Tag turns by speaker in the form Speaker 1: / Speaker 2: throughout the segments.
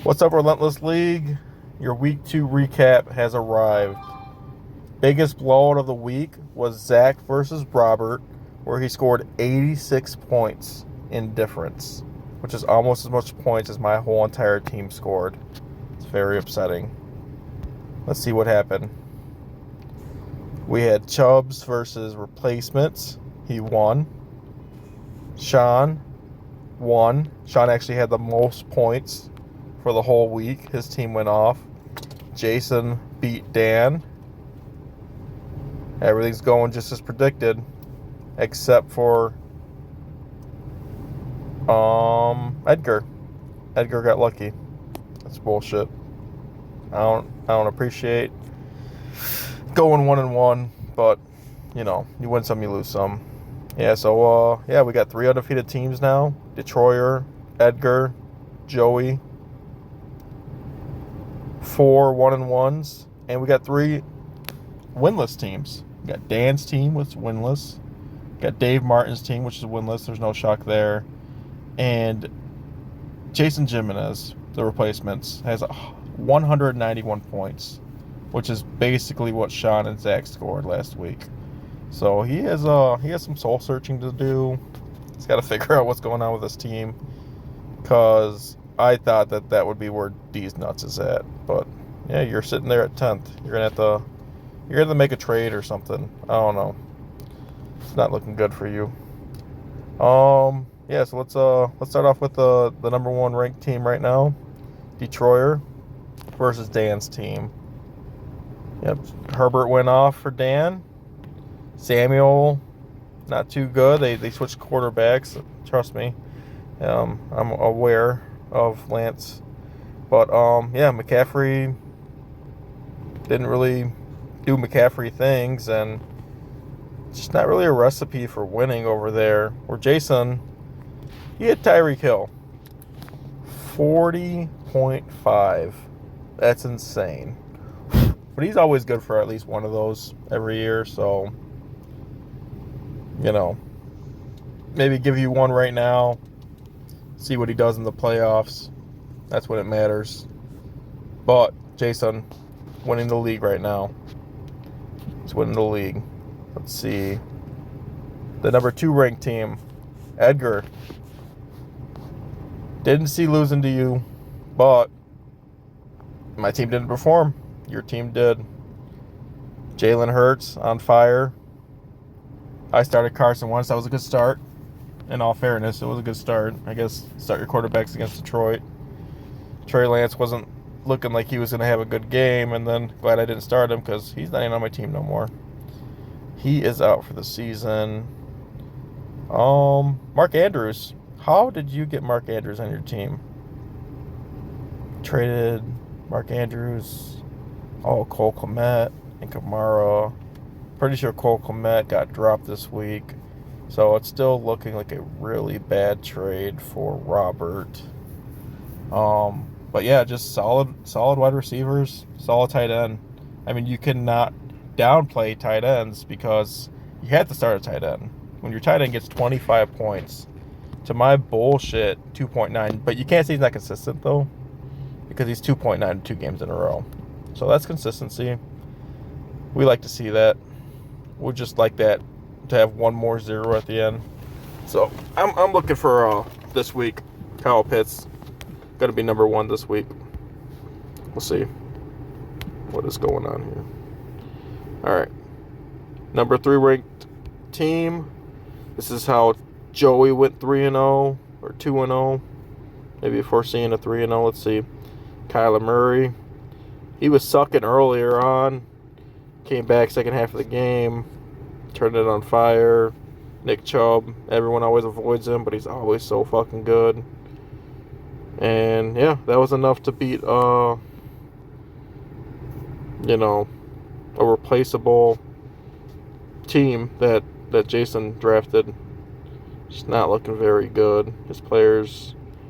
Speaker 1: What's up, Relentless League? Your week 2 recap has arrived. Biggest blowout of the week was Zach versus Robert, where he scored 86 points in difference, which is almost as much points as my whole entire team scored. It's very upsetting. Let's see what happened. We had Chubbs versus Replacements. He won. Sean won. Sean actually had the most points for the whole week. His team went off. Jason beat Dan. Everything's going just as predicted, except for Edgar. Edgar got lucky. That's bullshit. I don't appreciate going 1-1, but you win some, you lose some. Yeah, so we got 3 undefeated teams now. Detroyer, Edgar, Joey. 4 1-1s, and we got 3 winless teams. We got Dan's team, which is winless. We got Dave Martin's team, which is winless. There's no shock there. And Jason Jimenez, the Replacements, has 191 points, which is basically what Sean and Zach scored last week. So he has some soul searching to do. He's got to figure out what's going on with his team, because I thought that would be where D's nuts is at. But yeah, you're sitting there at 10th. You're gonna have to make a trade or something. I don't know. It's not looking good for you. Yeah, so let's start off with the number 1 ranked team right now, Detroyer versus Dan's team. Yep, Herbert went off for Dan. Samuel, not too good. They switched quarterbacks. Trust me, I'm aware of Lance, but McCaffrey didn't really do McCaffrey things, and it's just not really a recipe for winning over there. Where Jason, he had Tyreek Hill, 40.5. That's insane. But he's always good for at least one of those every year, so maybe give you one right now. See what he does in the playoffs. That's when it matters. But Jason winning the league right now. He's winning the league. Let's see. The number 2 ranked team, Edgar. Didn't see losing to you, but my team didn't perform. Your team did. Jalen Hurts on fire. I started Carson Wentz. That was a good start. In all fairness, it was a good start. I guess start your quarterbacks against Detroit. Trey Lance wasn't looking like he was going to have a good game, and then glad I didn't start him because he's not even on my team no more. He is out for the season. Mark Andrews. How did you get Mark Andrews on your team? Traded Mark Andrews. Oh, Cole Kmet and Kamara. Pretty sure Cole Kmet got dropped this week. So it's still looking like a really bad trade for Robert. But yeah, just solid wide receivers, solid tight end. I mean, you cannot downplay tight ends because you have to start a tight end. When your tight end gets 25 points to my bullshit 2.9, but you can't say he's not consistent though, because he's 2.9 in 2 games in a row. So that's consistency. We like to see that. We just like that to have one more 0 at the end. So I'm looking for this week. Kyle Pitts going to be number 1 this week. We'll see what is going on here. All right, number 3 ranked team. This is how Joey went 3-0 or 2-0. Maybe foreseeing a 3-0. Let's see. Kyler Murray. He was sucking earlier on. Came back second half of the game. Turned it on fire. Nick Chubb. Everyone always avoids him, but he's always so fucking good. And yeah, that was enough to beat a replaceable team that Jason drafted. Just not looking very good.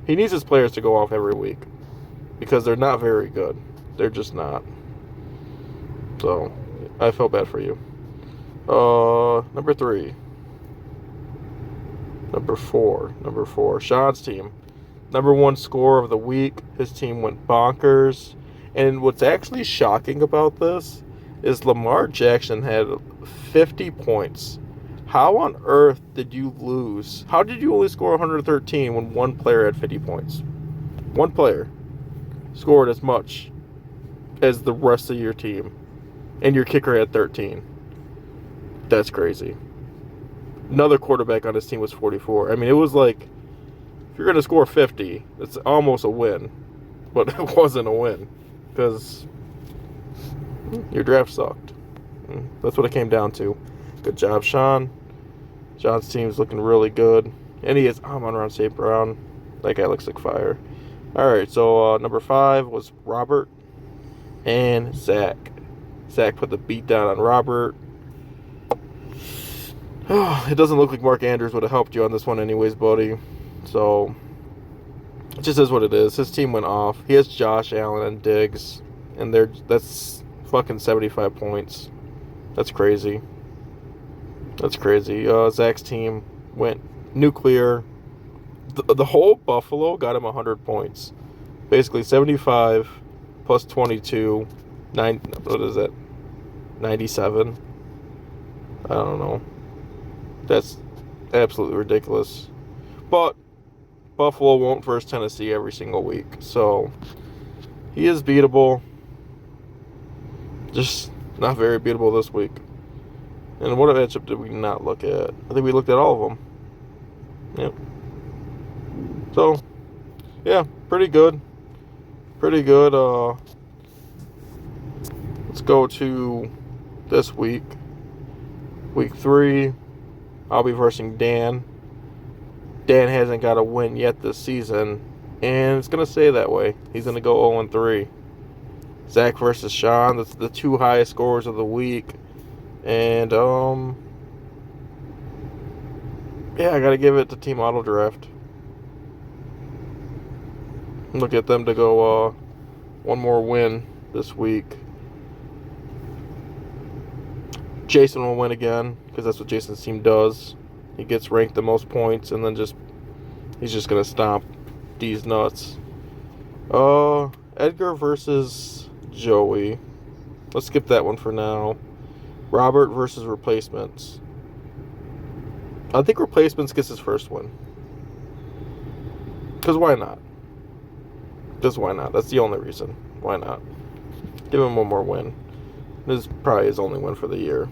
Speaker 1: He needs his players to go off every week because they're not very good. They're just not. So I feel bad for you. Number 3. Number 4. Sean's team. number one scorer of the week. His team went bonkers. And what's actually shocking about this is Lamar Jackson had 50 points. How on earth did you lose? How did you only score 113 when one player had 50 points? One player scored as much as the rest of your team, and your kicker had 13. That's crazy. Another quarterback on his team was 44. I mean, it was like, if you're going to score 50, it's almost a win. But it wasn't a win because your draft sucked. That's what it came down to. Good job, Sean. John's team's looking really good. And he is Amon-Ra St. Brown. That guy looks like fire. All right, so number 5 was Robert and Zach. Zach put the beat down on Robert. It doesn't look like Mark Andrews would have helped you on this one anyways, buddy. So, it just is what it is. His team went off. He has Josh Allen and Diggs, and that's fucking 75 points. That's crazy. That's crazy. Zach's team went nuclear. The whole Buffalo got him 100 points. Basically 75 plus 22. What is it? 97? I don't know. That's absolutely ridiculous. But Buffalo won't versus Tennessee every single week. So he is beatable. Just not very beatable this week. And what matchup did we not look at? I think we looked at all of them. Yep. So, yeah, pretty good. Pretty good. Let's go to this week. Week 3. I'll be versing Dan. Dan hasn't got a win yet this season, and it's going to stay that way. He's going to go 0-3. Zach versus Sean. That's the 2 highest scorers of the week. And, yeah, I got to give it to Team Auto Draft. Look at them to go one more win this week. Jason will win again, because that's what Jason's team does. He gets ranked the most points, and then he's just going to stomp D's nuts. Edgar versus Joey. Let's skip that one for now. Robert versus Replacements. I think Replacements gets his first win. Because why not? Just why not? That's the only reason. Why not? Give him one more win. This is probably his only win for the year.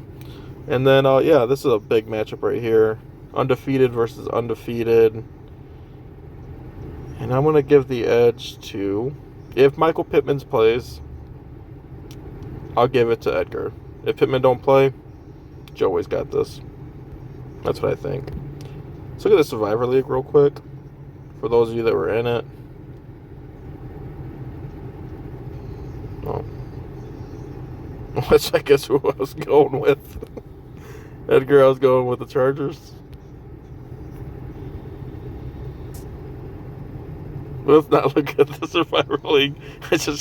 Speaker 1: And then, yeah, this is a big matchup right here. Undefeated versus undefeated. And I'm going to give the edge to... If Michael Pittman plays, I'll give it to Edgar. If Pittman don't play, Joey's got this. That's what I think. Let's look at the Survivor League real quick. For those of you that were in it. Oh. Which I guess who I was going with. Edgar, I was going with the Chargers. Let's not look at the Survivor League. I just